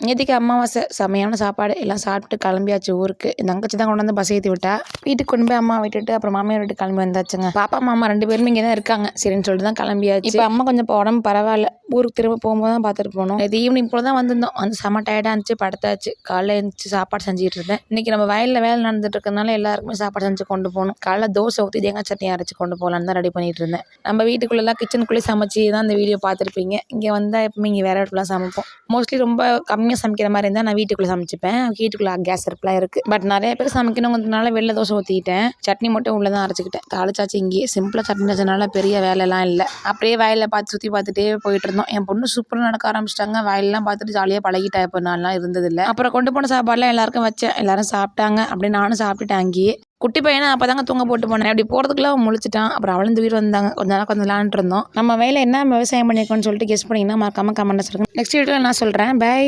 நேற்றுக்கு அமாவாசை செமையான சாப்பாடு எல்லாம் சாப்பிட்டு கிளம்பியாச்சு ஊருக்கு. என் தங்கச்சி தான் கொண்டு வந்து பஸ் ஏற்றி விட்டா. வீட்டுக்கு கொண்டு போய் அம்மா விட்டுட்டு அப்புறம் மாமியார் வீட்டுக்கு கிளம்பி வந்தாச்சுங்க. பாப்பா மாமா 2 பேருமே இங்கே தான் இருக்காங்க. சரின்னு சொல்லிட்டு தான் கிளம்பியாச்சு. இப்போ அம்மா கொஞ்சம் உடம்பு பரவாயில்ல. ஊருக்கு திரும்ப போகும்போது தான் பார்த்துட்டு போகணும். இது ஈவினிங் போல தான் வந்திருந்தோம். வந்து செம்ம டயர்டாக இருந்துச்சு, படுத்தாச்சு. காலைல எழுந்துச்சு சாப்பாடு செஞ்சுட்டு இருந்தேன். இன்றைக்கி நம்ம வயலில் வேலை நடந்துட்டு இருக்கிறதுனால எல்லாருக்குமே சாப்பாடு செஞ்சு கொண்டு போகணும். காலைல தோசை ஊற்றி தேங்காய் சட்னி அரைச்சி கொண்டு போகலான்னு தான் ரெடி பண்ணிட்டு இருந்தேன். நம்ம வீட்டுக்குள்ளெல்லாம் கிச்சனுக்குள்ளே சமைச்சி தான் இந்த வீடியோ பார்த்துருப்பீங்க. இங்கே வந்தால் எப்பவுமே இங்கே வேற இடத்துல சமைப்போம். மோஸ்ட்லி ரொம்ப கம்மியாக சமைக்கிற மாதிரி இருந்தால் நான் வீட்டுக்குள்ளே சமைச்சிப்பேன். வீட்டுக்குள்ளே கேஸ் அடுப்புலாம் இருக்குது. பட் நிறைய பேர் சமைக்கணுங்கிறதுனால வெளில தோசை ஊற்றிக்கிட்டேன். சட்னி மட்டும் உள்ளே தான் அரைச்சிக்கிட்டேன். தாளிச்சாச்சு. இங்கேயே சிம்பிளாக சட்னி வச்சதுனால பெரிய வேலைலாம் இல்லை. அப்படியே வயலில் பார்த்து சுற்றி பார்த்துட்டே போயிட்டு இருந்தோம். என் பொண்ணு சூப்பராக நடக்க ஆரம்பிச்சிட்டாங்க. வயலெலாம் பார்த்துட்டு ஜாலியாக பழகிட்டா. இப்போ நான்லாம் இருந்ததில்லை. அப்புறம் கொண்டு போன சாப்பாடுலாம் எல்லாருக்கும் வச்சேன். எல்லாரும் சாப்பிட்டாங்க. அப்படியே நானும் சாப்பிட்டுட்டேன். அங்கேயே குட்டி பையனை அப்போ தாங்க தூங்க போட்டு போனேன். அப்படி போகிறதுக்குள்ள அவன் முழிச்சிட்டான். அப்புறம் அவளும் உயிர் வந்தாங்க. கொஞ்ச நாள் கொஞ்சம் விளாண்டுட்டு இருந்தோம். நம்ம வயலில் என்ன விவசாயம் பண்ணியிருக்கோன்னு சொல்லிட்டு கெஸ் பண்ணிங்கன்னா மறக்காம கமெண்ட்ஸ் இருக்கு. நெக்ஸ்ட் வீடியோவில் நான் சொல்கிறேன். பை.